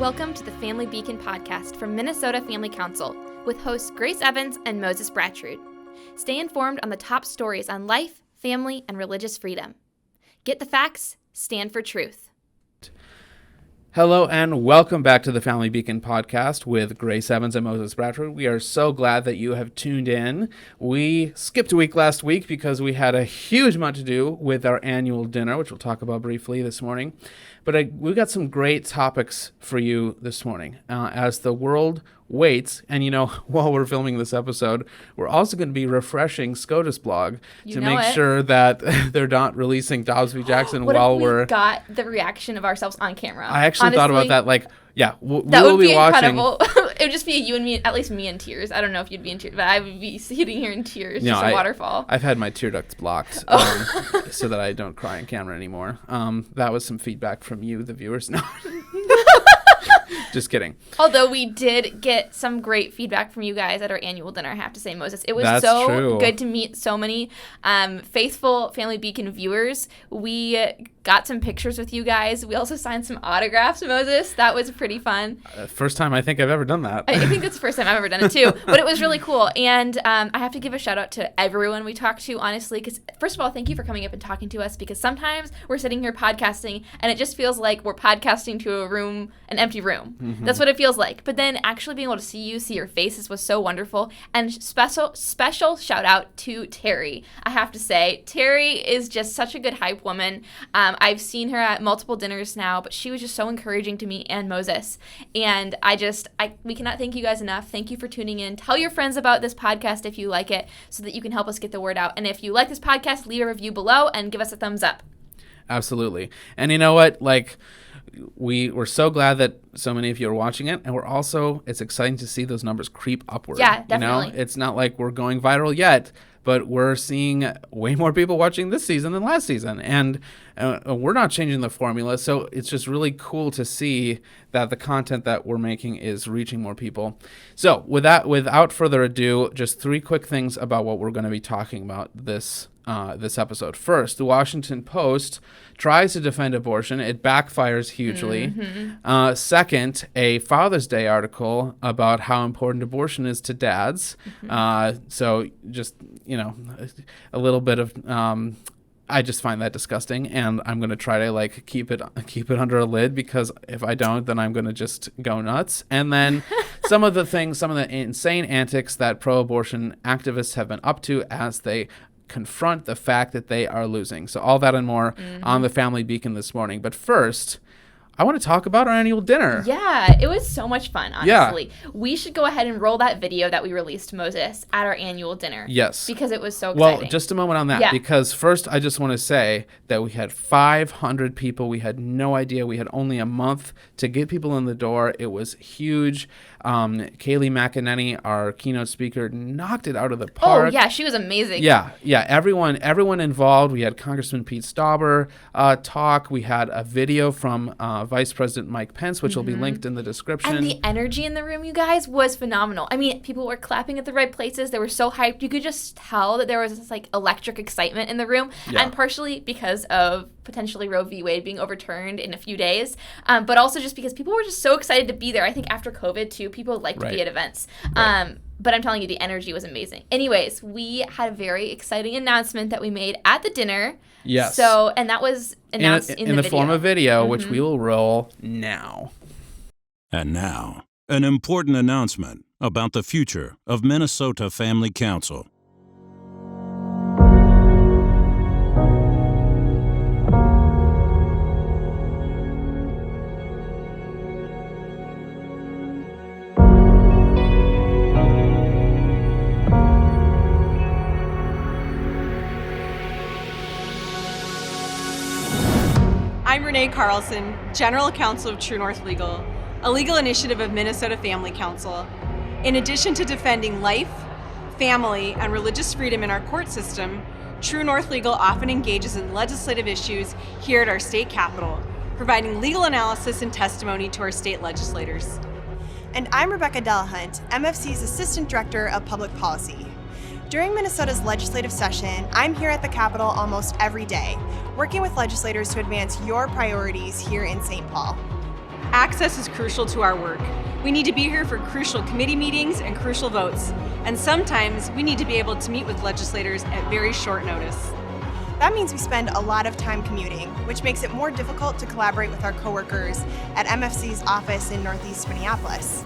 Welcome to the Family Beacon podcast from Minnesota Family Council with hosts Grace Evans and Moses Brattrud. Stay informed on the top stories on life, family, and religious freedom. Get the facts, stand for truth. Hello and welcome back to the Family Beacon podcast with Grace Evans and Moses Brattrud. We are so glad that you have tuned in. We skipped a week last week because we had a huge amount to do with our annual dinner, which we'll talk about briefly this morning. But we've got some great topics for you this morning. As the world waits, and while we're filming this episode, we're also going to be refreshing SCOTUS blog to make sure that they're not releasing Dobbs v. Jackson while we're... got the reaction of ourselves on camera. I actually thought about that, we that will would be watching. Incredible. It would just be you and me, at least me in tears. I don't know if you'd be in tears, but I would be sitting here in tears, just a waterfall. I've had my tear ducts blocked so that I don't cry on camera anymore. That was some feedback from you, the viewers. No. Just kidding. Although we did get some great feedback from you guys at our annual dinner, I have to say, Moses. It was good to meet so many faithful Family Beacon viewers. We got some pictures with you guys. We also signed some autographs, Moses. That was pretty fun. First time I think I've ever done that. I think that's the first time I've ever done it too. But it was really cool. And I have to give a shout out to everyone we talked to, honestly, because first of all, thank you for coming up and talking to us, because sometimes we're sitting here podcasting and it just feels like we're podcasting to an empty room. Mm-hmm. That's what it feels like. But then actually being able to see your faces was so wonderful. And special shout out to Terry. I have to say, Terry is just such a good hype woman. I've seen her at multiple dinners now, but she was just so encouraging to me and Moses. And we cannot thank you guys enough. Thank you for tuning in. Tell your friends about this podcast if you like it, so that you can help us get the word out. And if you like this podcast, leave a review below and give us a thumbs up. Absolutely. And you know what? We're so glad that so many of you are watching it, and it's exciting to see those numbers creep upward. Yeah, definitely. It's not like we're going viral yet, but we're seeing way more people watching this season than last season, and we're not changing the formula, so it's just really cool to see that the content that we're making is reaching more people. So without further ado, just 3 quick things about what we're going to be talking about this episode. First, the Washington Post tries to defend abortion. It backfires hugely. Mm-hmm. Second, a Father's Day article about how important abortion is to dads. Mm-hmm. So just, a little bit of... I just find that disgusting, and I'm going to try to keep it under a lid, because if I don't, then I'm going to just go nuts. And then some of the insane antics that pro-abortion activists have been up to as they confront the fact that they are losing. So all that and more on the Family Beacon this morning. But first, I want to talk about our annual dinner. Yeah, it was so much fun, honestly. Yeah. We should go ahead and roll that video that we released, Moses, at our annual dinner. Yes. Because it was so exciting. Well, just a moment on that, because first I just want to say that we had 500 people. We had no idea. We had only a month to get people in the door. It was huge. Kaylee McEnany, our keynote speaker, knocked it out of the park. Oh, yeah, she was amazing. Yeah, everyone involved. We had Congressman Pete Stauber talk. We had a video from Vice President Mike Pence, which will be linked in the description. And the energy in the room, you guys, was phenomenal. I mean, people were clapping at the right places. They were so hyped. You could just tell that there was this electric excitement in the room, and partially because of potentially Roe v. Wade being overturned in a few days, but also just because people were just so excited to be there. I think after COVID, too, people like to be at events. Right. But I'm telling you, the energy was amazing. Anyways, we had a very exciting announcement that we made at the dinner. Yes. So, and that was announced in the form of video, which we will roll now. And now, an important announcement about the future of Minnesota Family Council. I'm Renee Carlson, General Counsel of True North Legal, a legal initiative of Minnesota Family Council. In addition to defending life, family, and religious freedom in our court system, True North Legal often engages in legislative issues here at our state capitol, providing legal analysis and testimony to our state legislators. And I'm Rebecca Delahunt, MFC's Assistant Director of Public Policy. During Minnesota's legislative session, I'm here at the Capitol almost every day, working with legislators to advance your priorities here in St. Paul. Access is crucial to our work. We need to be here for crucial committee meetings and crucial votes, and sometimes we need to be able to meet with legislators at very short notice. That means we spend a lot of time commuting, which makes it more difficult to collaborate with our coworkers at MFC's office in Northeast Minneapolis.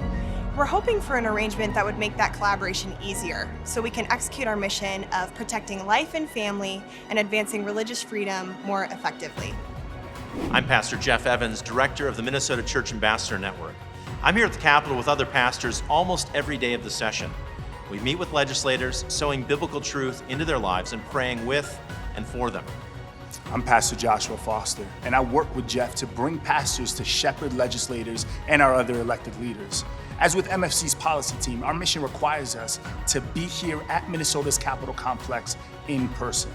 We're hoping for an arrangement that would make that collaboration easier, so we can execute our mission of protecting life and family and advancing religious freedom more effectively. I'm Pastor Jeff Evans, Director of the Minnesota Church Ambassador Network. I'm here at the Capitol with other pastors almost every day of the session. We meet with legislators, sowing biblical truth into their lives and praying with and for them. I'm Pastor Joshua Foster, and I work with Jeff to bring pastors to shepherd legislators and our other elected leaders. As with MFC's policy team, our mission requires us to be here at Minnesota's Capitol complex in person.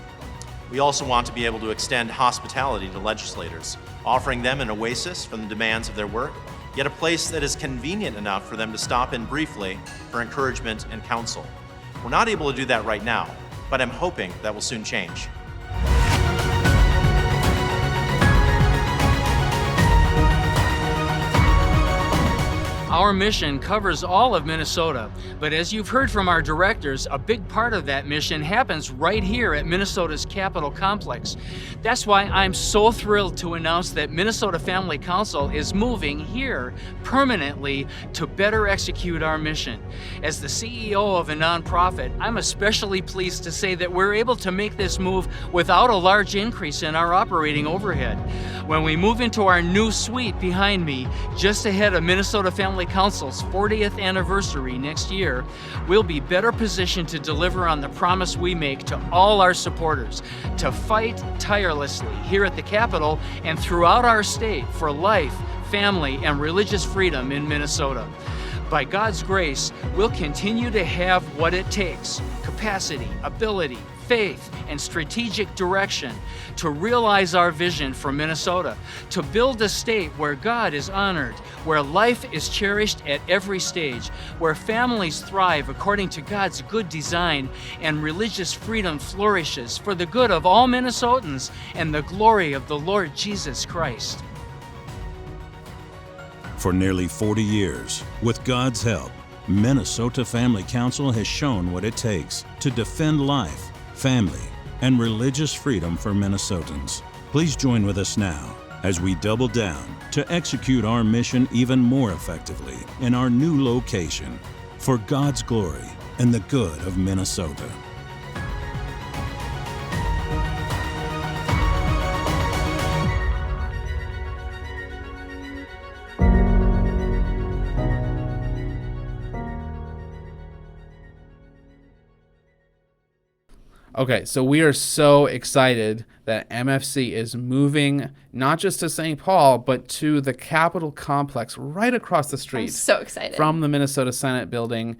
We also want to be able to extend hospitality to legislators, offering them an oasis from the demands of their work, yet a place that is convenient enough for them to stop in briefly for encouragement and counsel. We're not able to do that right now, but I'm hoping that will soon change. Our mission covers all of Minnesota, but as you've heard from our directors, a big part of that mission happens right here at Minnesota's Capitol complex. That's why I'm so thrilled to announce that Minnesota Family Council is moving here permanently to better execute our mission. As the CEO of a nonprofit, I'm especially pleased to say that we're able to make this move without a large increase in our operating overhead. When we move into our new suite behind me, just ahead of Minnesota Family Council's 40th anniversary next year, we'll be better positioned to deliver on the promise we make to all our supporters to fight tirelessly here at the Capitol and throughout our state for life, family, and religious freedom in Minnesota. By God's grace, we'll continue to have what it takes: capacity, ability, faith, and strategic direction to realize our vision for Minnesota, to build a state where God is honored, where life is cherished at every stage, where families thrive according to God's good design, and religious freedom flourishes for the good of all Minnesotans and the glory of the Lord Jesus Christ. For nearly 40 years, with God's help, Minnesota Family Council has shown what it takes to defend life, family, and religious freedom for Minnesotans. Please join with us now as we double down to execute our mission even more effectively in our new location for God's glory and the good of Minnesota. Okay, so we are so excited that MFC is moving not just to St. Paul, but to the Capitol complex right across the street. I'm so excited. From the Minnesota Senate building,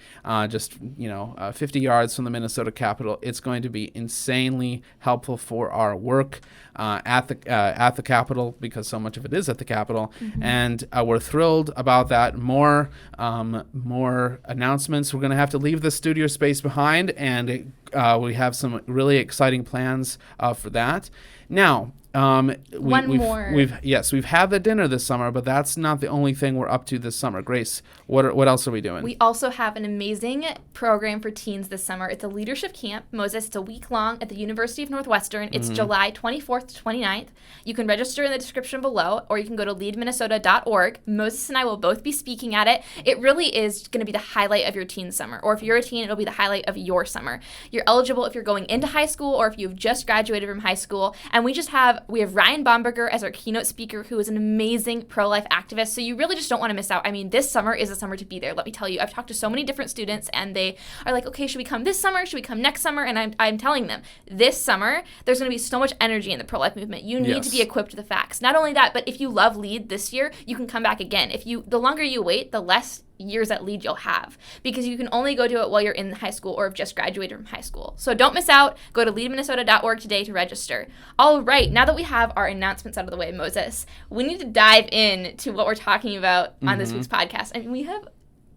just 50 yards from the Minnesota Capitol. It's going to be insanely helpful for our work at the Capitol, because so much of it is at the Capitol, and we're thrilled about that. More announcements. We're going to have to leave the studio space behind, and we have some really exciting plans for that. Now, we've had the dinner this summer, but that's not the only thing we're up to this summer. Grace, what else are we doing? We also have an amazing program for teens this summer. It's a leadership camp. Moses, it's a week long at the University of Northwestern. It's July 24th to 29th. You can register in the description below, or you can go to leadminnesota.org. Moses and I will both be speaking at it. It really is going to be the highlight of your teen summer. Or if you're a teen, it'll be the highlight of your summer. You're eligible if you're going into high school or if you've just graduated from high school. And we have Ryan Bomberger as our keynote speaker, who is an amazing pro-life activist. So you really just don't want to miss out. I mean, this summer is a summer to be there. Let me tell you, I've talked to so many different students, and they are like, okay, should we come this summer? Should we come next summer? And I'm telling them, this summer, there's going to be so much energy in the pro-life movement. You need to be equipped with the facts. Not only that, but if you love LEAD this year, you can come back again. The longer you wait, the less years at LEAD you'll have, because you can only go do it while you're in high school or have just graduated from high school. So don't miss out. Go to leadminnesota.org today to register. All right, now that we have our announcements out of the way, Moses, we need to dive in to what we're talking about on this week's podcast. I mean,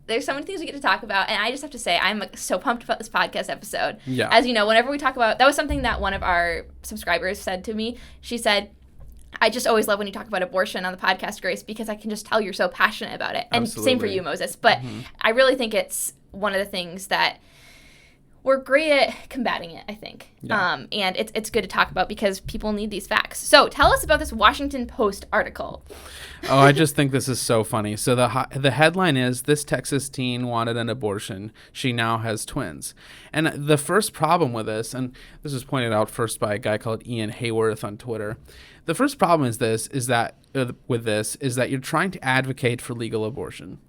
there's so many things we get to talk about, and I just have to say, I'm so pumped about this podcast episode. Yeah. As you know, whenever we talk about, that was something that one of our subscribers said to me. She said, I just always love when you talk about abortion on the podcast, Grace, because I can just tell you're so passionate about it. And Absolutely. same for you, Moses. But I really think it's one of the things that we're great at combating it, I think. Yeah. And it's good to talk about because people need these facts. So tell us about this Washington Post article. Oh, I just think this is so funny. So the headline is, "This Texas teen wanted an abortion. She now has twins." And the first problem with this, and this was pointed out first by a guy called Ian Hayworth on Twitter, the first problem is that you're trying to advocate for legal abortion.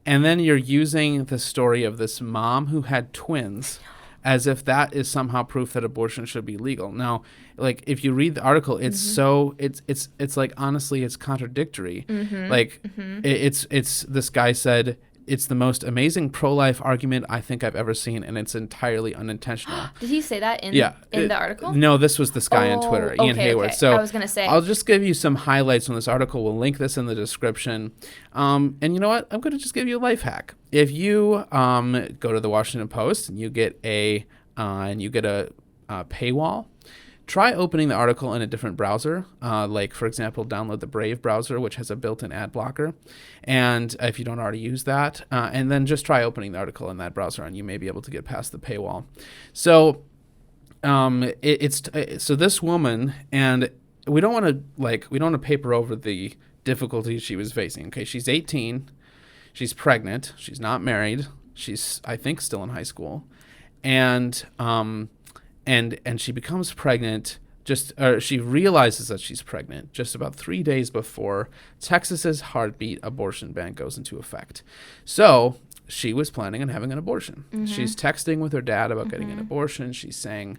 And then you're using the story of this mom who had twins as if that is somehow proof that abortion should be legal. Now, like, if you read the article, it's so it's like, honestly, it's contradictory. It's this guy said, "It's the most amazing pro-life argument I think I've ever seen, and it's entirely unintentional." Did he say that in the article? No, this was this guy on Twitter, Ian Hayworth. Okay. So I was going to say. I'll just give you some highlights from this article. We'll link this in the description. And you know what? I'm going to just give you a life hack. If you go to the Washington Post and you get a paywall, try opening the article in a different browser. Like, for example, download the Brave browser, which has a built-in ad blocker. And if you don't already use that, and then just try opening the article in that browser, and you may be able to get past the paywall. So so this woman, and we don't want to paper over the difficulties she was facing. Okay, she's 18, she's pregnant, she's not married, she's, I think, still in high school, and she becomes pregnant. She realizes that she's pregnant just about 3 days before Texas's heartbeat abortion ban goes into effect. So she was planning on having an abortion. She's texting with her dad about getting an abortion. She's saying,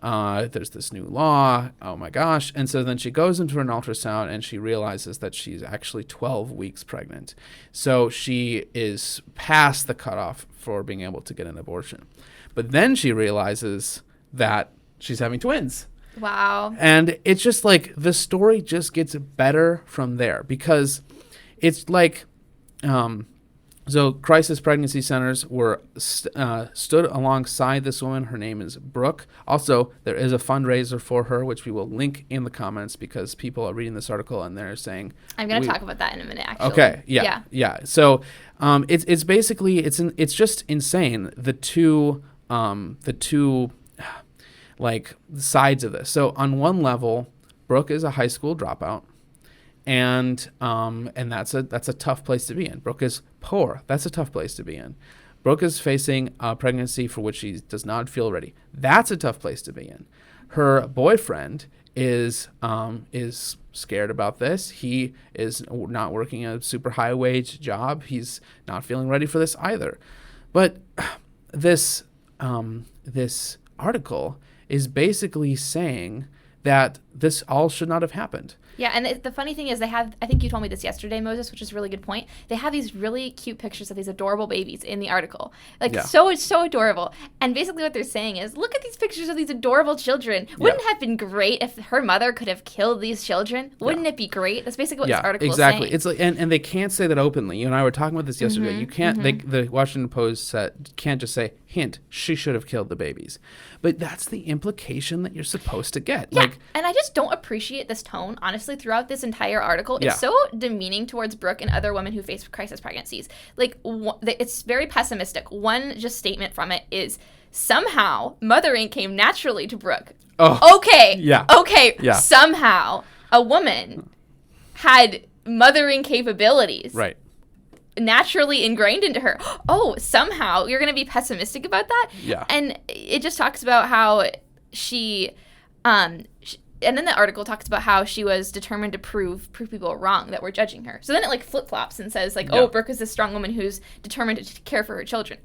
there's this new law. Oh my gosh. And so then she goes in for an ultrasound and she realizes that she's actually 12 weeks pregnant. So she is past the cutoff for being able to get an abortion. But then she realizes that she's having twins. Wow. And it's just like the story just gets better from there, because it's like, so crisis pregnancy centers were stood alongside this woman. Her name is Brooke. Also, there is a fundraiser for her, which we will link in the comments, because people are reading this article and they're saying, I'm going to talk about that in a minute, actually. Okay. Yeah. So it's basically, it's just insane, the two like sides of this. So on one level, Brooke is a high school dropout, and that's a tough place to be in. Brooke is poor. That's a tough place to be in. Brooke is facing a pregnancy for which she does not feel ready. That's a tough place to be in. Her boyfriend is scared about this. He is not working a super high wage job. He's not feeling ready for this either. But this article is basically saying that this all should not have happened. Yeah, and the funny thing is, they have, I think you told me this yesterday, Moses, which is a really good point. They have these really cute pictures of these adorable babies in the article. So adorable. And basically what they're saying is, look at these pictures of these adorable children. Wouldn't it have been great if her mother could have killed these children? Wouldn't it be great? That's basically what this article is saying. It's like, and they can't say that openly. You and I were talking about this yesterday. You can't, the Washington Post can't just say, hint, she should have killed the babies. But that's the implication that you're supposed to get. Yeah, and I just don't appreciate this tone, honestly, throughout this entire article. It's so demeaning towards Brooke and other women who face crisis pregnancies. It's very pessimistic. One just statement from it is, somehow mothering came naturally to Brooke. Oh, okay. Yeah. Okay. Yeah. Somehow a woman had mothering capabilities. Right. Naturally ingrained into her. Oh, somehow you're going to be pessimistic about that? Yeah. And it just talks about how she and then the article talks about how she was determined to prove people wrong that were judging her. So then it flip-flops and says oh, Brooke is this strong woman who's determined to care for her children.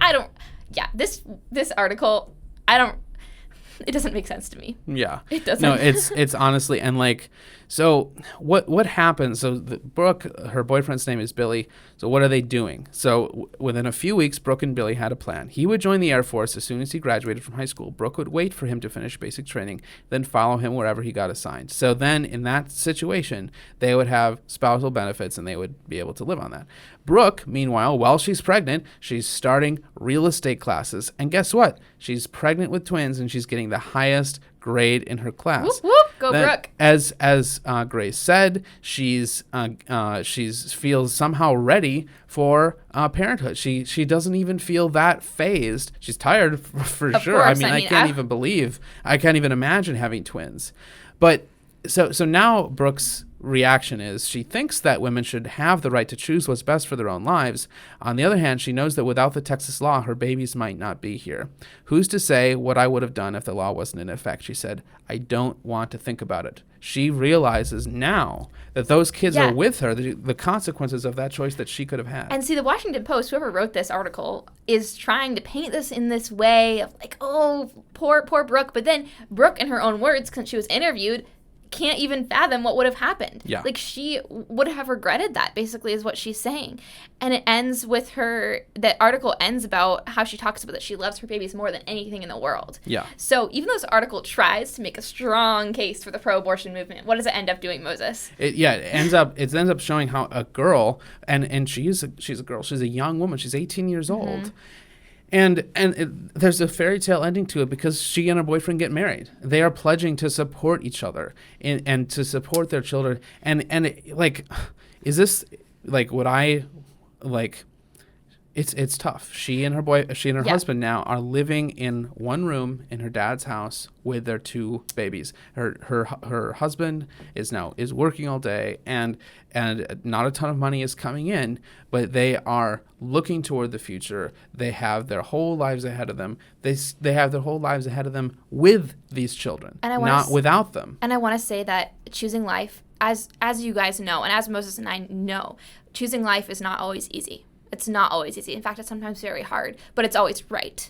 This article, it doesn't make sense to me. Yeah. It doesn't. No, it's honestly, and so what happens? So Brooke, her boyfriend's name is Billy. So what are they doing? So within a few weeks, Brooke and Billy had a plan. He would join the Air Force as soon as he graduated from high school. Brooke would wait for him to finish basic training, then follow him wherever he got assigned. So then in that situation, they would have spousal benefits and they would be able to live on that. Brooke, meanwhile, while she's pregnant, she's starting real estate classes. And guess what? She's pregnant with twins and she's getting the highest grade in her class. Whoop, whoop. Go Brooke. As Grace said, she's feels somehow ready for parenthood. She doesn't even feel that phased. She's tired for sure. Course. I can't even imagine having twins. But so now Brooke's reaction is she thinks that women should have the right to choose what's best for their own lives. On the other hand, she knows that without the Texas law, her babies might not be here. Who's to say what I would have done if the law wasn't in effect? She said, I don't want to think about it. She realizes now that those kids are with her, the consequences of that choice that she could have had. And see, the Washington Post, whoever wrote this article, is trying to paint this in this way of like, oh, poor Brooke. But then Brooke, in her own words, since she was interviewed, can't even fathom what would have happened. Yeah. Like, she would have regretted that, basically, is what she's saying. And it ends with that article ends about how she talks about that she loves her babies more than anything in the world. Yeah. So even though this article tries to make a strong case for the pro-abortion movement, what does it end up doing, Moses? It ends up showing how a girl, and she's a girl, she's a young woman, she's 18 years old. And there's a fairy tale ending to it because she and her boyfriend get married. They are pledging to support each other and to support their children. Is this like what I like? It's tough. She and her husband now are living in one room in her dad's house with their two babies. Her husband is working all day and not a ton of money is coming in, but they are looking toward the future. They have their whole lives ahead of them. They have their whole lives ahead of them with these children, not without them. And I want to say that choosing life, as you guys know, and as Moses and I know, choosing life is not always easy. It's not always easy. In fact, it's sometimes very hard, but it's always right,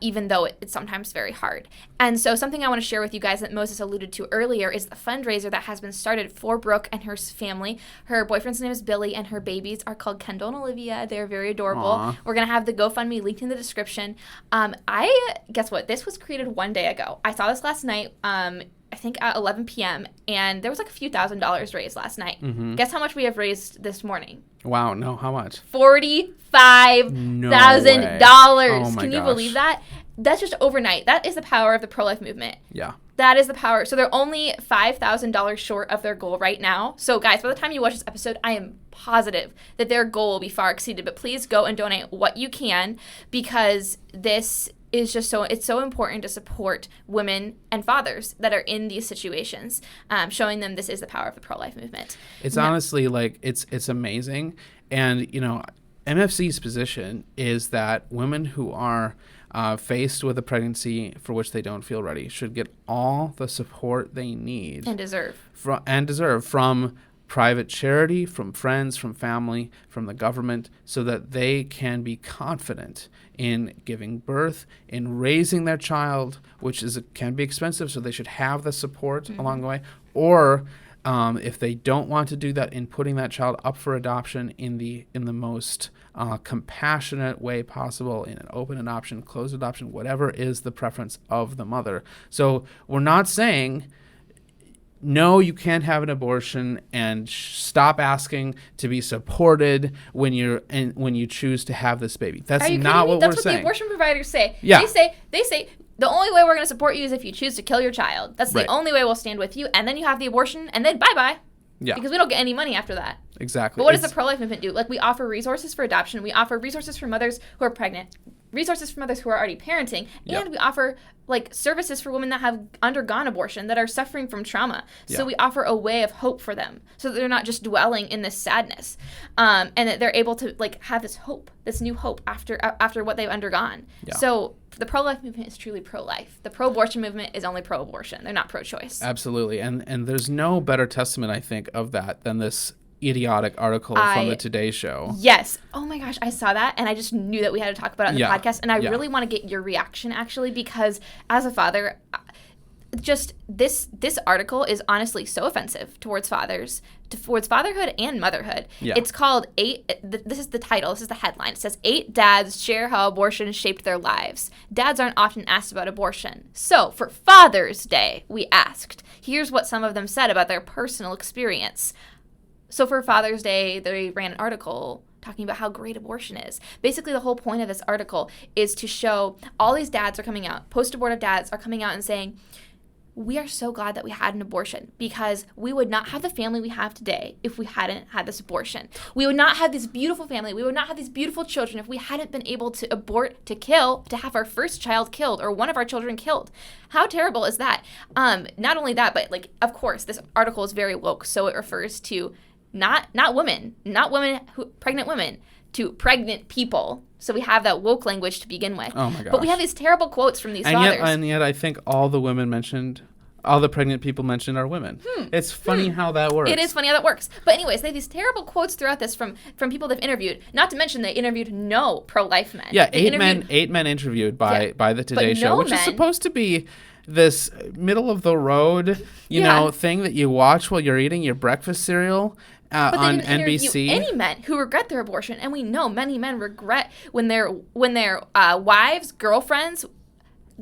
even though it's sometimes very hard. And so something I want to share with you guys that Moses alluded to earlier is the fundraiser that has been started for Brooke and her family. Her boyfriend's name is Billy, and her babies are called Kendall and Olivia. They're very adorable. Aww. We're going to have the GoFundMe linked in the description. Guess what? This was created one day ago. I saw this last night. I think at 11 p.m. and there was like a few $1,000s raised last night. Mm-hmm. Guess how much we have raised this morning? Wow, no, how much? $45,000. Can you believe that? That's just overnight. That is the power of the pro-life movement. Yeah. That is the power. So they're only $5,000 short of their goal right now. So guys, by the time you watch this episode, I am positive that their goal will be far exceeded. But please go and donate what you can, because this is just it's so important to support women and fathers that are in these situations, showing them this is the power of the pro-life movement. It's honestly like it's amazing. And MFC's position is that women who are faced with a pregnancy for which they don't feel ready should get all the support they need and deserve from private charity, from friends, from family, from the government, so that they can be confident in giving birth, in raising their child, which can be expensive, so they should have the support along the way, or if they don't want to do that, in putting that child up for adoption in the most compassionate way possible, in an open adoption, closed adoption, whatever is the preference of the mother. So we're not saying no, you can't have an abortion, and stop asking to be supported when you choose to have this baby. That's not what we're saying. That's what the abortion providers say. Yeah. They say the only way we're going to support you is if you choose to kill your child. That's the only way we'll stand with you. And then you have the abortion, and then bye-bye. Yeah. Because we don't get any money after that. Exactly. But what does the pro-life movement do? Like, we offer resources for adoption. We offer resources for mothers who are pregnant, resources for mothers who are already parenting, and we offer services for women that have undergone abortion, that are suffering from trauma. So we offer a way of hope for them, so that they're not just dwelling in this sadness, and that they're able to have this hope, this new hope after what they've undergone. Yeah. So the pro-life movement is truly pro-life. The pro-abortion movement is only pro-abortion. They're not pro-choice. Absolutely, and there's no better testament, I think, of that than this idiotic article from the Today Show. Yes. Oh my gosh, I saw that, and I just knew that we had to talk about it on the podcast, and I really want to get your reaction, actually, because as a father, just this article is honestly so offensive towards fathers, towards fatherhood and motherhood. Yeah. It's called this is the title, this is the headline. It says 8 dads share how abortion shaped their lives. Dads aren't often asked about abortion. So for Father's Day, we asked. Here's what some of them said about their personal experience. So for Father's Day, they ran an article talking about how great abortion is. Basically, the whole point of this article is to show all these dads are coming out, post-abortive dads are coming out and saying, we are so glad that we had an abortion, because we would not have the family we have today if we hadn't had this abortion. We would not have this beautiful family. We would not have these beautiful children if we hadn't been able to abort, to kill, to have our first child killed or one of our children killed. How terrible is that? Not only that, but like, of course, this article is very woke, so it refers to not women, pregnant women, to pregnant people. So we have that woke language to begin with. Oh my gosh. But we have these terrible quotes from these fathers. And yet I think all the pregnant people mentioned are women. It's funny how that works. It is funny how that works. But anyways, they have these terrible quotes throughout this from people they've interviewed. Not to mention they interviewed no pro-life men. Yeah, eight men interviewed by the Today Show, which is supposed to be this middle of the road, you know, thing that you watch while you're eating your breakfast cereal. But on they didn't NBC. interview any men who regret their abortion, and we know many men regret when their wives, girlfriends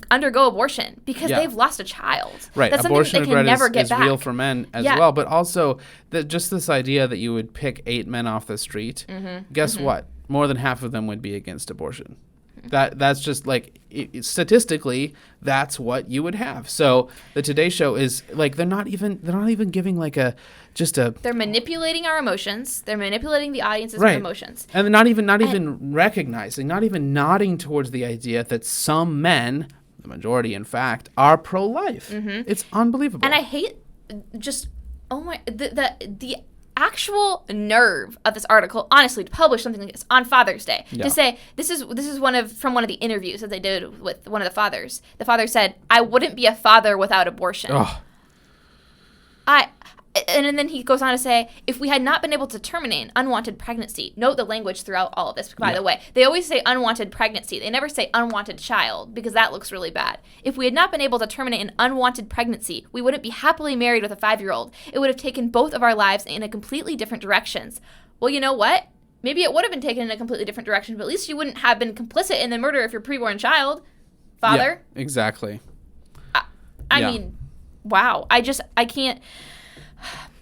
undergo abortion because they've lost a child. Right, That's abortion something that they can never get is back. real for men as well, but also just this idea that you would pick 8 men off the street. Guess what? More than half of them would be against abortion. That's just like statistically, that's what you would have. So the Today Show is like they're not even giving like they're manipulating our emotions. They're manipulating the audience's emotions, and they're not even recognizing, not even nodding towards the idea that some men, the majority in fact, are pro-life. It's unbelievable. And I hate the actual nerve of this article, honestly, to publish something like this on Father's Day, to say this is from one of the interviews that they did with one of the fathers. The father said, "I wouldn't be a father without abortion." And then he goes on to say, if we had not been able to terminate an unwanted pregnancy, note the language throughout all of this, by the way. They always say unwanted pregnancy. They never say unwanted child, because that looks really bad. If we had not been able to terminate an unwanted pregnancy, we wouldn't be happily married with a 5-year-old. It would have taken both of our lives in a completely different directions. Well, you know what? Maybe it would have been taken in a completely different direction, but at least you wouldn't have been complicit in the murder of your preborn child, father. Yeah, exactly. I mean, wow. I can't...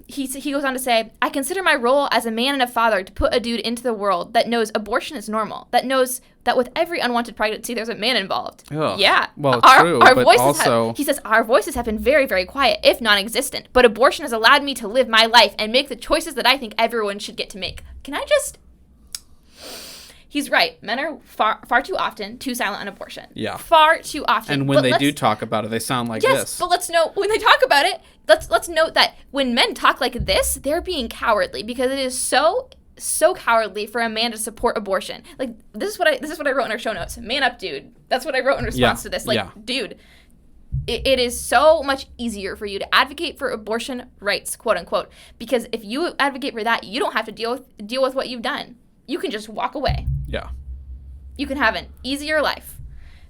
He goes on to say, I consider my role as a man and a father to put a dude into the world that knows abortion is normal, that knows that with every unwanted pregnancy, there's a man involved. Ugh. Yeah. Well, true, our but voices also... he says, our voices have been very, very quiet, if non-existent, but abortion has allowed me to live my life and make the choices that I think everyone should get to make. Can I just... He's right. Men are far too often too silent on abortion. Yeah. Far too often. And when they do talk about it, they sound like this. Yes, but let's note, when they talk about it, let's note that when men talk like this, they're being cowardly, because it is so cowardly for a man to support abortion. Like, this is what I wrote in our show notes. Man up, dude. That's what I wrote in response to this. Like, dude, it is so much easier for you to advocate for abortion rights, quote unquote, because if you advocate for that, you don't have to deal with what you've done. You can just walk away. Yeah. You can have an easier life.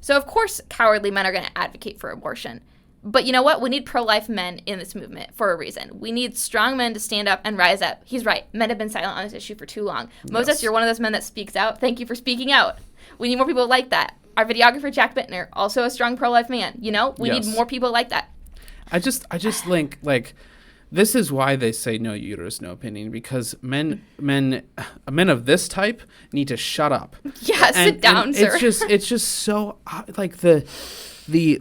So, of course, cowardly men are going to advocate for abortion. But you know what? We need pro-life men in this movement for a reason. We need strong men to stand up and rise up. He's right. Men have been silent on this issue for too long. Moses, you're one of those men that speaks out. Thank you for speaking out. We need more people like that. Our videographer, Jack Bittner, also a strong pro-life man. You know? We need more people like that. I just think, like... This is why they say no uterus, no opinion, because men of this type need to shut up. Yeah, sit down, sir. It's just so like the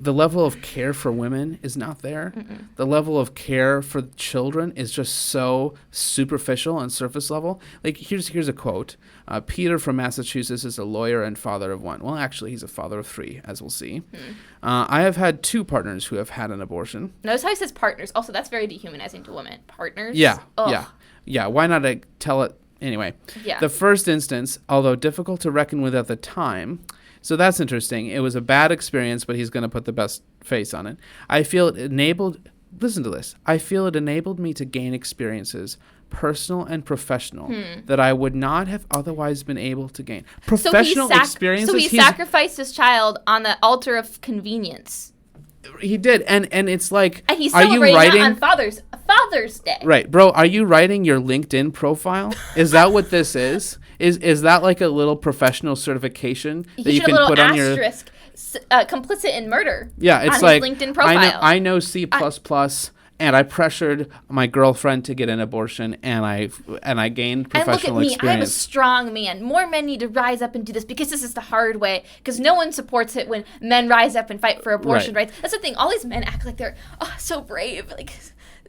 level of care for women is not there. Mm-mm. The level of care for children is just so superficial and surface level. Like here's a quote. Peter from Massachusetts is a lawyer and father of 1. Well, actually, he's a father of 3, as we'll see. I have had 2 partners who have had an abortion. Notice how he says partners. Also, that's very dehumanizing to women. Partners? Yeah, Ugh. yeah. Why not tell it anyway? Yeah. The first instance, although difficult to reckon with at the time, so that's interesting. It was a bad experience, but he's going to put the best face on it. I feel it enabled... Listen to this. I feel it enabled me to gain experiences, personal and professional, that I would not have otherwise been able to gain. Professional experiences. So he sacrificed his child on the altar of convenience. He did, and it's like, and he's celebrating that on Father's Day. Right, bro. Are you writing your LinkedIn profile? Is that what this is? Is that like a little professional certification that you can put on your asterisk, complicit in murder? Yeah, it's on like his LinkedIn profile. I know C++ and I pressured my girlfriend to get an abortion, and I gained professional experience. And look at me, I'm a strong man. More men need to rise up and do this because this is the hard way. Because no one supports it when men rise up and fight for abortion rights. That's the thing. All these men act like they're so brave, like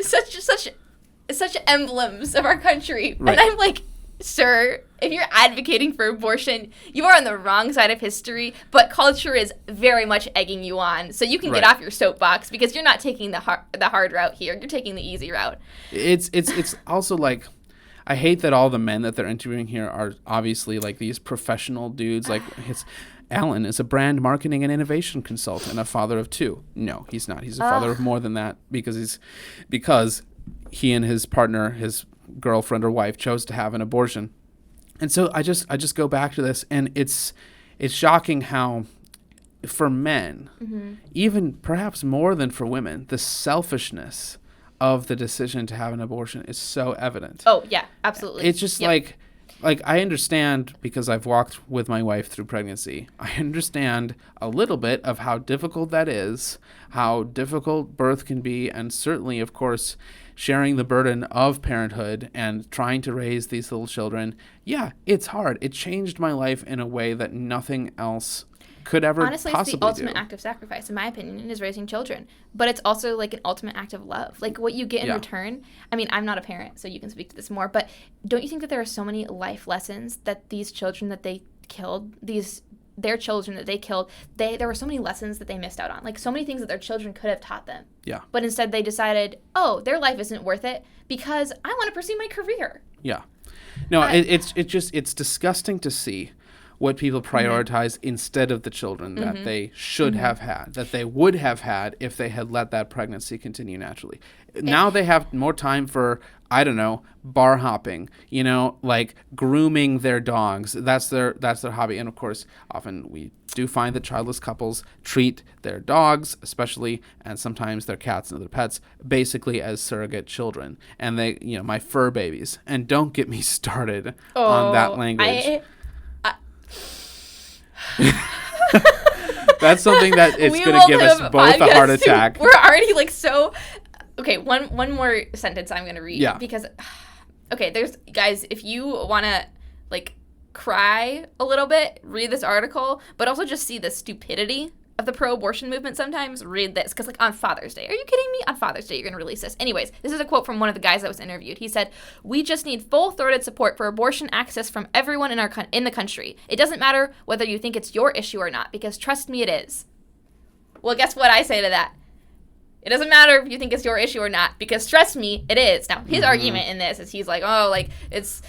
such emblems of our country. Right. And I'm like, sir, if you're advocating for abortion, you are on the wrong side of history, but culture is very much egging you on. So you can get off your soapbox because you're not taking the hard route here. You're taking the easy route. It's also like, I hate that all the men that they're interviewing here are obviously like these professional dudes. Like Alan is a brand marketing and innovation consultant, a father of 2. No, he's not. He's a father of more than that because he and his partner, his girlfriend or wife, chose to have an abortion. And so I just go back to this, and it's shocking how for men, even perhaps more than for women, the selfishness of the decision to have an abortion is so evident. Oh yeah, absolutely. It's just like I understand, because I've walked with my wife through pregnancy. I understand a little bit of how difficult that is, how difficult birth can be, and certainly, of course, sharing the burden of parenthood and trying to raise these little children. Yeah, it's hard. It changed my life in a way that nothing else could ever honestly possibly it's the ultimate act of sacrifice, in my opinion, is raising children. But it's also like an ultimate act of love. Like what you get in return. I mean, I'm not a parent, so you can speak to this more, but don't you think that there are so many life lessons that these children that they killed, their children that they killed, there were so many lessons that they missed out on. Like so many things that their children could have taught them. Yeah. But instead they decided, their life isn't worth it because I want to pursue my career. Yeah. No, it's disgusting to see what people prioritize instead of the children that they should have had, that they would have had if they had let that pregnancy continue naturally. Now they have more time for, I don't know, bar hopping, like grooming their dogs. That's their hobby. And of course, often we do find that childless couples treat their dogs, especially, and sometimes their cats and other pets, basically as surrogate children. And they, my fur babies. And don't get me started on that language. That's something that it's going to give us both a heart attack. We're already like so... Okay, one more sentence I'm going to read. Yeah. Because, there's... Guys, if you want to, like, cry a little bit, read this article, but also just see the stupidity of the pro-abortion movement sometimes, read this. Because, like, on Father's Day. Are you kidding me? On Father's Day, you're going to release this. Anyways, this is a quote from one of the guys that was interviewed. He said, "We just need full-throated support for abortion access from everyone in the country. It doesn't matter whether you think it's your issue or not, because trust me, it is." Well, guess what I say to that? It doesn't matter if you think it's your issue or not, because trust me, it is. Now, his argument in this is he's like, it's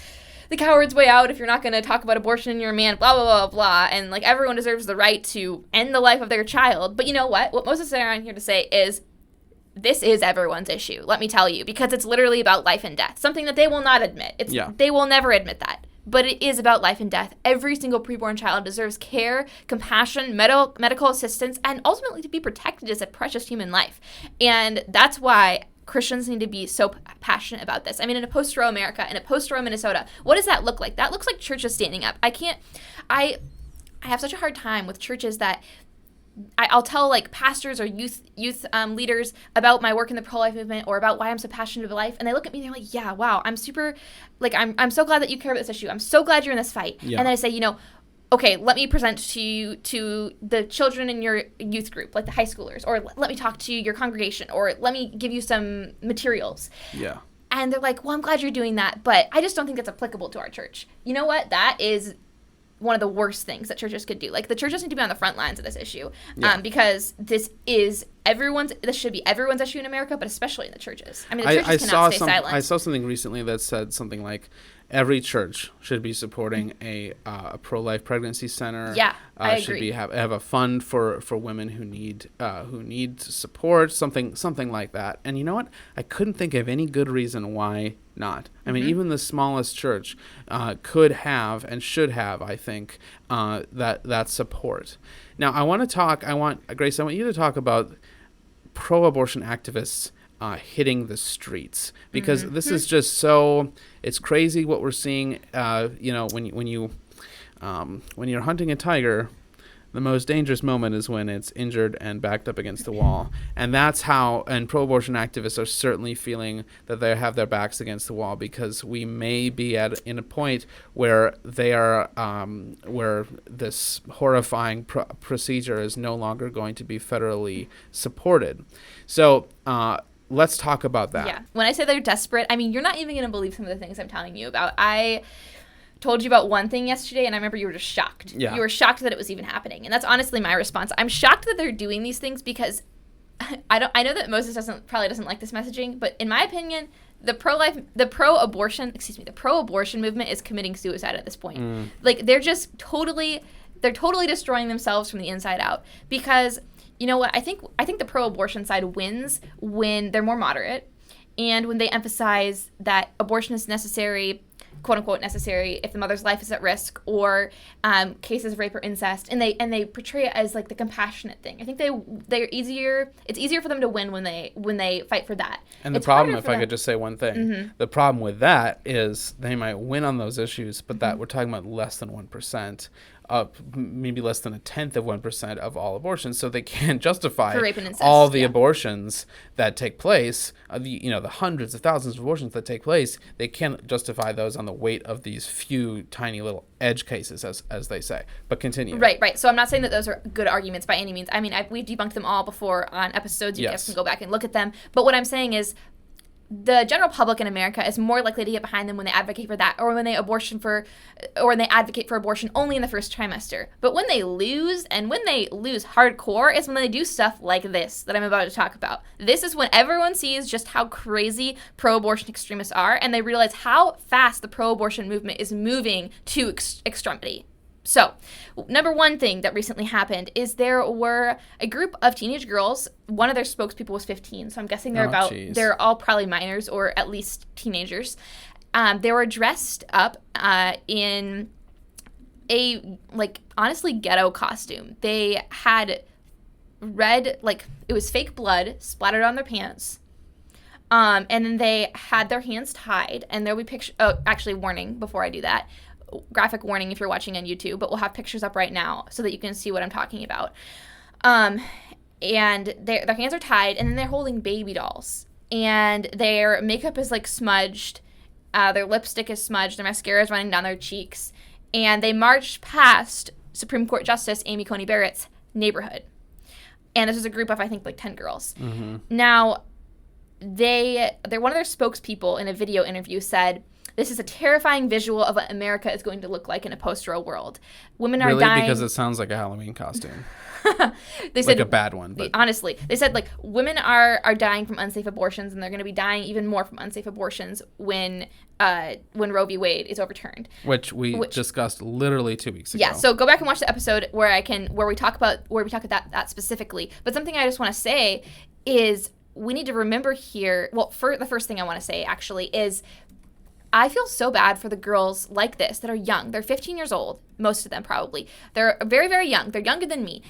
the coward's way out if you're not going to talk about abortion and you're a man, blah, blah, blah, blah. And, like, everyone deserves the right to end the life of their child. But you know what? What Moses is around here to say is this is everyone's issue, let me tell you, because it's literally about life and death, something that they will not admit. They will never admit that. But it is about life and death. Every single preborn child deserves care, compassion, medical assistance, and ultimately to be protected as a precious human life. And that's why Christians need to be so passionate about this. I mean, in a post-Roe America, in a post-Roe Minnesota, what does that look like? That looks like churches standing up. I have such a hard time with churches that I'll tell like pastors or youth leaders about my work in the pro-life movement or about why I'm so passionate about life, and they look at me and they're like, "Yeah, wow, I'm super, like I'm so glad that you care about this issue. I'm so glad you're in this fight." Yeah. And then I say, okay, let me present to the children in your youth group, like the high schoolers, or let me talk to your congregation, or let me give you some materials. Yeah. And they're like, "Well, I'm glad you're doing that, but I just don't think that's applicable to our church." You know what? That is one of the worst things that churches could do. Like, the churches need to be on the front lines of this issue, because this should be everyone's issue in America, but especially in the churches. I mean, the churches cannot stay silent. I saw something recently that said something like, every church should be supporting a pro-life pregnancy center. Yeah, I agree. Should have a fund for women who need support, something like that. And you know what? I couldn't think of any good reason why not. I mean, even the smallest church could have and should have, I think, that support. Now, Grace, I want you to talk about pro-abortion activists hitting the streets, because this is just so, it's crazy what we're seeing. When you're hunting a tiger, The most dangerous moment is when it's injured and backed up against the wall. And that's how, and pro-abortion activists are certainly feeling that they have their backs against the wall, because we may be in a point where they are, where this horrifying procedure is no longer going to be federally supported. So let's talk about that. Yeah. When I say they're desperate, I mean, you're not even going to believe some of the things I'm telling you about. I told you about one thing yesterday, and I remember you were just shocked. Yeah. You were shocked that it was even happening. And that's honestly my response. I'm shocked that they're doing these things because I know that Moses probably doesn't like this messaging, but in my opinion, the pro-abortion movement is committing suicide at this point. Like, they're just totally destroying themselves from the inside out, because you know what? I think the pro-abortion side wins when they're more moderate, and when they emphasize that abortion is necessary, quote unquote necessary, if the mother's life is at risk, or cases of rape or incest, and they portray it as like the compassionate thing. I think they're easier. It's easier for them to win when they fight for that. And the problem, if I could just say one thing, the problem with that is they might win on those issues, but that we're talking about less than 1%. Maybe less than 1/10 of 1% of all abortions, so they can't justify for rape and incest, all the abortions that take place. The hundreds of thousands of abortions that take place, they can't justify those on the weight of these few tiny little edge cases, as they say. But continue. Right. So I'm not saying that those are good arguments by any means. I mean, we've debunked them all before on episodes. You guys can go back and look at them. But what I'm saying is, the general public in America is more likely to get behind them when they advocate for that, or when they advocate for abortion only in the first trimester. But when they lose, and when they lose hardcore, is when they do stuff like this that I'm about to talk about. This is when everyone sees just how crazy pro-abortion extremists are, and they realize how fast the pro-abortion movement is moving to extremity. So, number one thing that recently happened is there were a group of teenage girls. One of their spokespeople was 15, so I'm guessing they're all probably minors, or at least teenagers. They were dressed up in a, honestly ghetto costume. They had red, it was fake blood splattered on their pants. And then they had their hands tied, and there'll be pictures. Oh, actually, warning before I do that. Graphic warning if you're watching on YouTube, but we'll have pictures up right now so that you can see what I'm talking about. And their hands are tied, and then they're holding baby dolls, and their makeup is smudged, their lipstick is smudged, their mascara is running down their cheeks, and they marched past Supreme Court Justice Amy Coney Barrett's neighborhood. And this was a group of, I think, 10 girls. Now, one of their spokespeople in a video interview said, "This is a terrifying visual of what America is going to look like in a post-Roe world. Women are dying." Because it sounds like a Halloween costume. They said, a bad one. But. Honestly, they said women are dying from unsafe abortions, and they're going to be dying even more from unsafe abortions when Roe v. Wade is overturned. Which we discussed literally 2 weeks ago. Yeah, so go back and watch the episode where we talk about that specifically. But something I just want to say is we need to remember here. Well, the first thing I want to say actually is, I feel so bad for the girls like this that are young. They're 15 years old, most of them probably. They're very, very young. They're younger than me.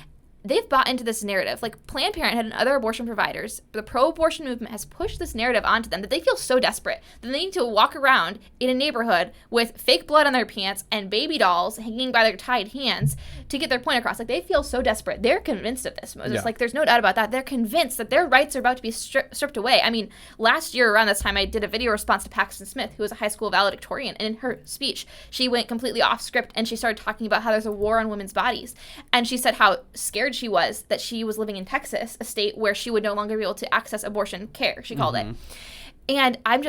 They've bought into this narrative. Planned Parenthood and other abortion providers, the pro-abortion movement has pushed this narrative onto them that they feel so desperate that they need to walk around in a neighborhood with fake blood on their pants and baby dolls hanging by their tied hands to get their point across. They feel so desperate. They're convinced of this, Moses. Yeah. There's no doubt about that. They're convinced that their rights are about to be stripped away. I mean, last year around this time, I did a video response to Paxton Smith, who was a high school valedictorian, and in her speech, she went completely off script, and she started talking about how there's a war on women's bodies. And she said how scared she was that she was living in Texas, a state where she would no longer be able to access abortion care, she called it. And I'm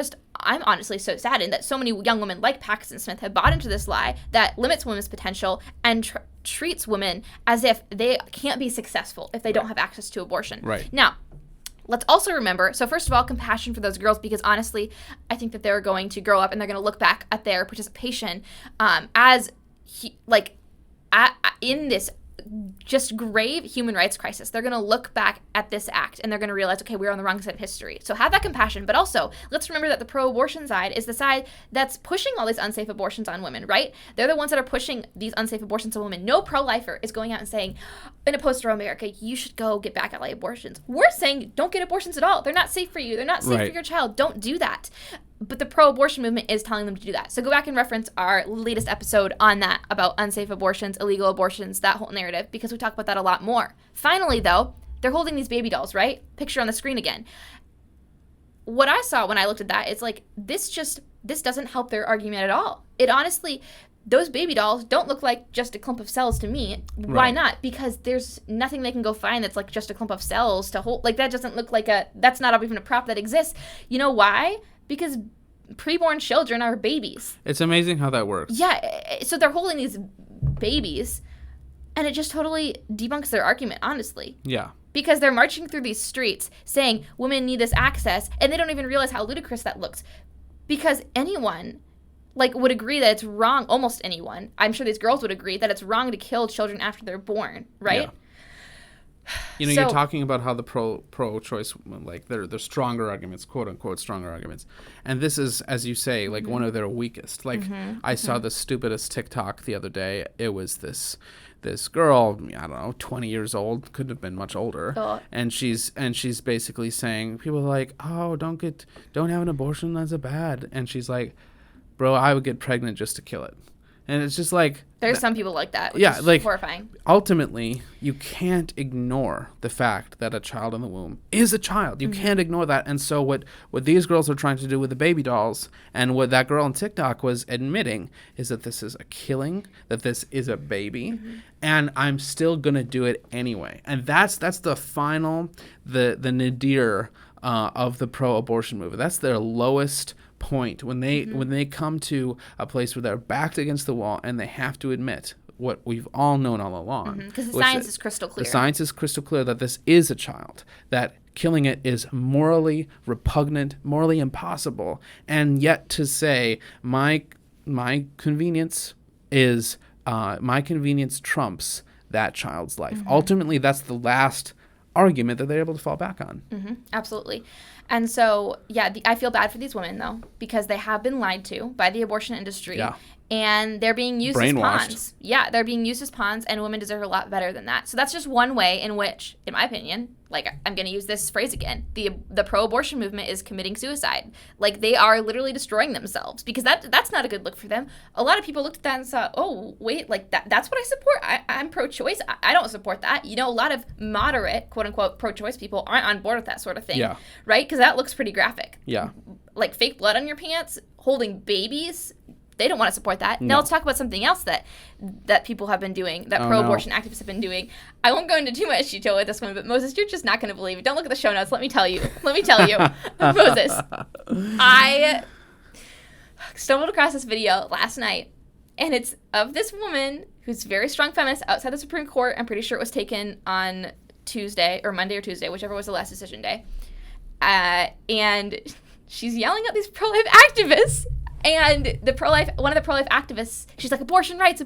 honestly so saddened that so many young women like Paxton Smith have bought into this lie that limits women's potential and treats women as if they can't be successful if they don't have access to abortion. Right. Now, let's also remember, so first of all, compassion for those girls, because honestly, I think that they're going to grow up and they're going to look back at their participation in this just grave human rights crisis. They're going to look back at this act and they're going to realize, okay, we're on the wrong side of history. So have that compassion, but also let's remember that the pro-abortion side is the side that's pushing all these unsafe abortions on women, right? They're the ones that are pushing these unsafe abortions on women. No pro-lifer is going out and saying, in a post-Roe America, you should go get back at abortions. We're saying don't get abortions at all. They're not safe for you. They're not safe for your child. Don't do that. But the pro-abortion movement is telling them to do that. So go back and reference our latest episode on that, about unsafe abortions, illegal abortions, that whole narrative, because we talk about that a lot more. Finally, though, they're holding these baby dolls, right? Picture on the screen again. What I saw when I looked at that is like, this doesn't help their argument at all. It honestly, those baby dolls don't look like just a clump of cells to me. Why Right. not? Because there's nothing they can go find that's like just a clump of cells to hold. Like, that doesn't look like that's not even a prop that exists. You know why? Because preborn children are babies. It's amazing how that works. Yeah, so they're holding these babies, and it just totally debunks their argument, honestly. Yeah. Because they're marching through these streets saying women need this access, and they don't even realize how ludicrous that looks. Because anyone, like, would agree that it's wrong, almost anyone, I'm sure these girls would agree, that it's wrong to kill children after they're born, right? Yeah. You know, So- you're talking about how the pro-choice, like, they're stronger arguments, quote unquote stronger arguments, and this is, as you say, like one of their weakest. Like, I saw the stupidest TikTok the other day. It was this girl, I don't know, 20 years old, could have been much older, Oh. and she's basically saying, people are like, oh, don't have an abortion, that's bad, and she's like, bro, I would get pregnant just to kill it. And it's just like, There's some people like that, which yeah, is like, horrifying. ultimately, you can't ignore the fact that a child in the womb is a child. You can't ignore that. And so what these girls are trying to do with the baby dolls, and what that girl on TikTok was admitting, is that this is a killing, that this is a baby, and I'm still going to do it anyway. And that's the final, the nadir of the pro-abortion movement. That's their lowest point when they come to a place where they're backed against the wall and they have to admit what we've all known all along. Because the science is crystal clear. The science is crystal clear that this is a child, that killing it is morally repugnant, morally impossible, and yet to say my convenience is my convenience trumps that child's life. Ultimately, that's the last argument that they're able to fall back on. Absolutely. And so, yeah, I feel bad for these women, though, because they have been lied to by the abortion industry. Yeah. And they're being used as pawns. Yeah, they're being used as pawns, and women deserve a lot better than that. So that's just one way in which, in my opinion, like, I'm going to use this phrase again, the pro-abortion movement is committing suicide. Like, they are literally destroying themselves, because that's not a good look for them. A lot of people looked at that and thought, oh, wait, like, that's what I support? I'm pro-choice? I don't support that. You know, a lot of moderate, quote-unquote, pro-choice people aren't on board with that sort of thing. Yeah. Right? Because that looks pretty graphic. Yeah. Like, fake blood on your pants, holding babies, they don't want to support that. No. Now let's talk about something else that people have been doing, that pro-abortion activists have been doing. I won't go into too much detail with this one, but Moses, you're just not going to believe it. Don't look at the show notes. Let me tell you. Moses, I stumbled across this video last night, and it's of this woman who's a very strong feminist outside the Supreme Court. I'm pretty sure it was taken on Tuesday or Monday or Tuesday, whichever was the last decision day. And she's yelling at these pro-life activists. And one of the pro-life activists, she's like, abortion rights.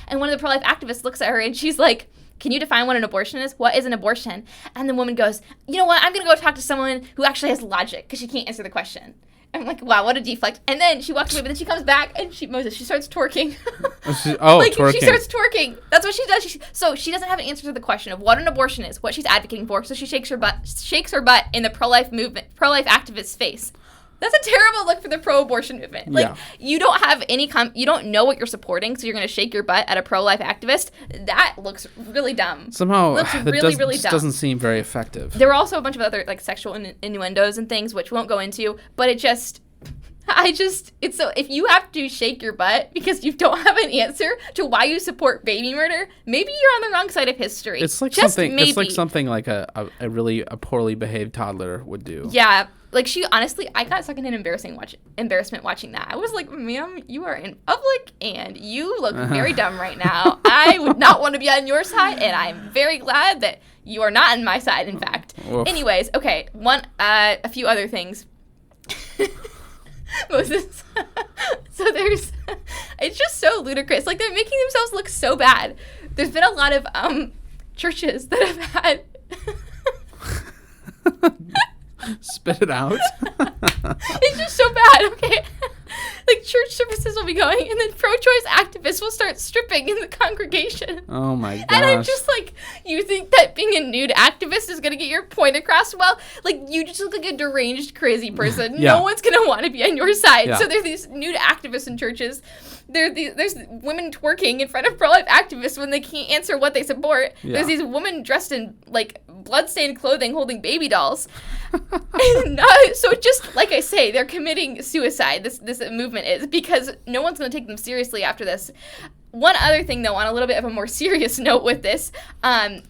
And one of the pro-life activists looks at her and she's like, can you define what an abortion is? What is an abortion? And the woman goes, you know what? I'm going to go talk to someone who actually has logic because she can't answer the question. I'm like, wow, what a deflect. And then she walks away, but then she comes back and she starts twerking. Twerking. She starts twerking. That's what she does. So she doesn't have an answer to the question of what an abortion is, what she's advocating for. So she shakes her butt in the pro-life movement, pro-life activist's face. That's a terrible look for the pro-abortion movement. Like, you don't have you don't know what you're supporting, so you're going to shake your butt at a pro-life activist. That looks really dumb. Somehow, looks that really dumb. doesn't seem very effective. There were also a bunch of other, like, sexual innuendos and things, which we won't go into, but it's so, if you have to shake your butt because you don't have an answer to why you support baby murder, maybe you're on the wrong side of history. It's like something like a really poorly behaved toddler would do. Yeah. Like, she honestly, I got secondhand embarrassment watching that. I was like, ma'am, you are in public and you look very dumb right now. I would not want to be on your side, and I'm very glad that you are not on my side, in fact. Oof. Anyways, okay, a few other things. Moses. So it's just so ludicrous. Like, they're making themselves look so bad. There's been a lot of churches that have had... Spit it out. It's just so bad, okay? Like, church services will be going, and then pro-choice activists will start stripping in the congregation. Oh my gosh. And I'm just like, you think that being a nude activist is going to get your point across? Well, like, you just look like a deranged, crazy person. Yeah. No one's going to want to be on your side. Yeah. So there's these nude activists in churches. There's women twerking in front of pro-life activists when they can't answer what they support. Yeah. There's these women dressed in, like, bloodstained clothing holding baby dolls. So just, like I say, they're committing suicide, this movement is, because no one's going to take them seriously after this. One other thing, though, on a little bit of a more serious note with this,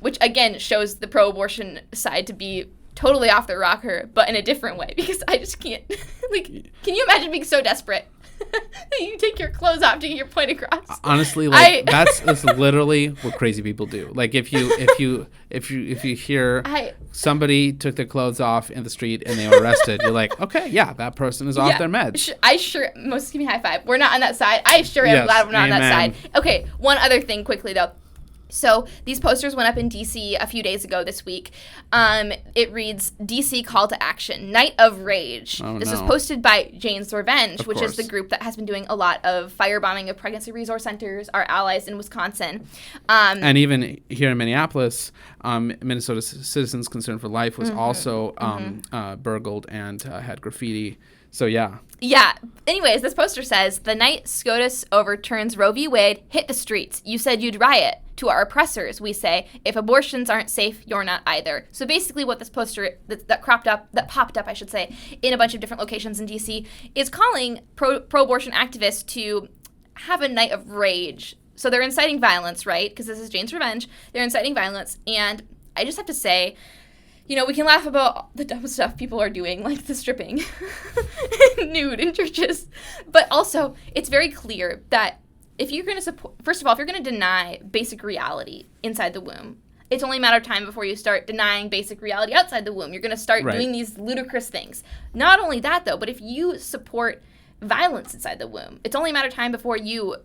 which, again, shows the pro-abortion side to be totally off the rocker, but in a different way, because I just can't. Like, can you imagine being so desperate that you take your clothes off to get your point across? Honestly, like that's literally what crazy people do. Like if you hear somebody took their clothes off in the street and they were arrested, you're like, okay, yeah, that person is off their meds. Most give me a high five. We're not on that side. I sure am glad we're not on that side. Okay, one other thing quickly though. So these posters went up in D.C. a few days ago this week. It reads, D.C. Call to Action, Night of Rage. This was posted by Jane's Revenge, which is the group that has been doing a lot of firebombing of pregnancy resource centers, our allies in Wisconsin. And even here in Minneapolis, Minnesota Citizens Concern for Life was also burgled and had graffiti. So, yeah. Yeah. Anyways, this poster says, the night SCOTUS overturns Roe v. Wade, hit the streets. You said you'd riot. To our oppressors, we say, if abortions aren't safe, you're not either. So basically what this poster that popped up, I should say, in a bunch of different locations in D.C. is calling pro-abortion activists to have a night of rage. So they're inciting violence, right? Because this is Jane's Revenge. They're inciting violence. And I just have to say, you know, we can laugh about the dumb stuff people are doing, like the stripping nude in churches. But also, it's very clear that if you're going to support, first of all, if you're going to deny basic reality inside the womb, it's only a matter of time before you start denying basic reality outside the womb. You're going to start doing these ludicrous things. Not only that, though, but if you support violence inside the womb, it's only a matter of time before you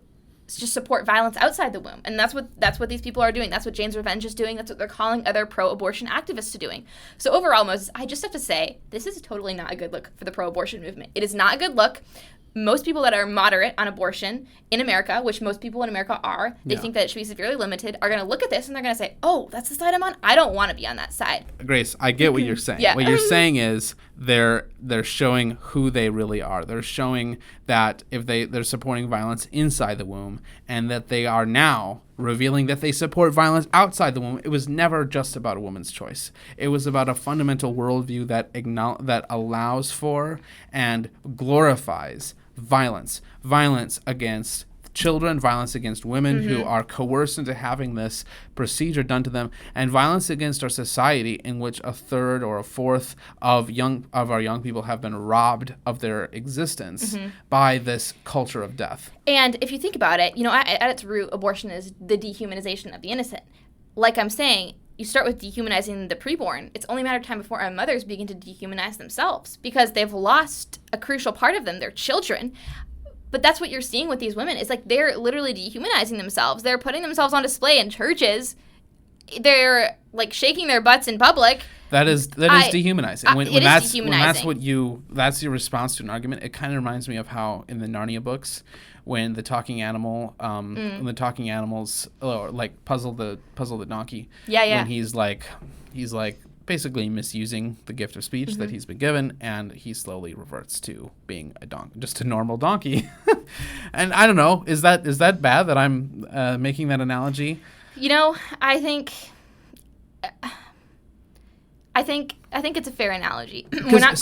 just support violence outside the womb. And that's what these people are doing. That's what Jane's Revenge is doing. That's what they're calling other pro-abortion activists to doing. So overall, Moses, I just have to say, this is totally not a good look for the pro-abortion movement. It is not a good look. Most people that are moderate on abortion in America, which most people in America are, they think that it should be severely limited, are going to look at this and they're going to say, oh, that's the side I'm on? I don't want to be on that side. Grace, I get what you're saying. What you're saying is they're showing who they really are. They're showing that if they're supporting violence inside the womb, and that they are now revealing that they support violence outside the womb. It was never just about a woman's choice. It was about a fundamental worldview that allows for and glorifies violence against children, violence against women who are coerced into having this procedure done to them, and violence against our society, in which a third or a fourth of our young people have been robbed of their existence by this culture of death. And if you think about it, you know, at its root, abortion is the dehumanization of the innocent. Like I'm saying, you start with dehumanizing the preborn. It's only a matter of time before our mothers begin to dehumanize themselves, because they've lost a crucial part of them, their children. But that's what you're seeing with these women. It's like they're literally dehumanizing themselves. They're putting themselves on display in churches. They're like shaking their butts in public. That is dehumanizing. When that's dehumanizing. That's your response to an argument. It kind of reminds me of how in the Narnia books, when the talking animal, when the talking animals like puzzle the donkey. When he's like basically misusing the gift of speech that he's been given, and he slowly reverts to being just a normal donkey. And I don't know, is that bad that I'm making that analogy? You know, I think it's a fair analogy. We're not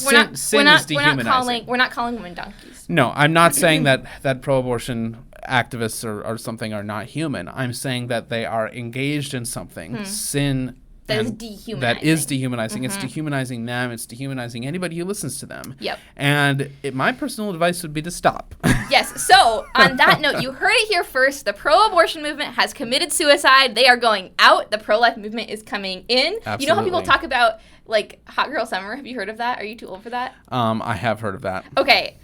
calling women donkeys. No, I'm not saying that pro-abortion activists or something are not human. I'm saying that they are engaged in something, sin. That is dehumanizing. That is dehumanizing. It's dehumanizing them. It's dehumanizing anybody who listens to them. Yep. And my personal advice would be to stop. Yes. So on that note, you heard it here first. The pro-abortion movement has committed suicide. They are going out. The pro-life movement is coming in. Absolutely. You know how people talk about like hot girl summer? Have you heard of that? Are you too old for that? I have heard of that. Okay.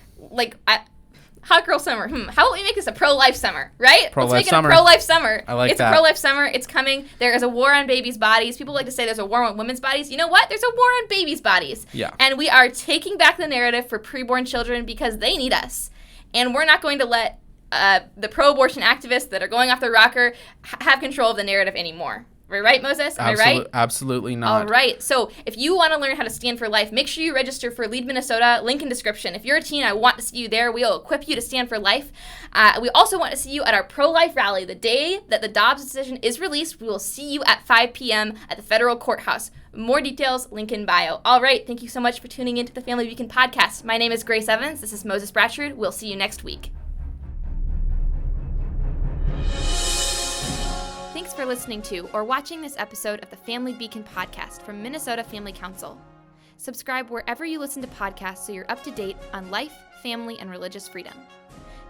Hot girl summer. How about we make this a pro-life summer, right? Let's make it summer. a pro-life summer. I like that. It's a pro-life summer. It's coming. There is a war on babies' bodies. People like to say there's a war on women's bodies. You know what? There's a war on babies' bodies. Yeah. And we are taking back the narrative for preborn children because they need us. And we're not going to let the pro-abortion activists that are going off the rocker have control of the narrative anymore. Are we right, Moses? Am I right? Absolutely not. All right. So if you want to learn how to stand for life, make sure you register for Lead Minnesota. Link in description. If you're a teen, I want to see you there. We'll equip you to stand for life. We also want to see you at our pro-life rally. The day that the Dobbs decision is released, we will see you at 5 p.m. at the federal courthouse. More details, link in bio. All right. Thank you so much for tuning into the Family Beacon podcast. My name is Grace Evans. This is Moses Bratchard. We'll see you next week. Thanks for listening to or watching this episode of the Family Beacon podcast from Minnesota Family Council. Subscribe wherever you listen to podcasts so you're up to date on life, family, and religious freedom.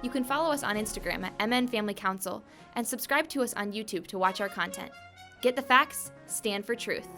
You can follow us on Instagram at MN Family Council and subscribe to us on YouTube to watch our content. Get the facts, stand for truth.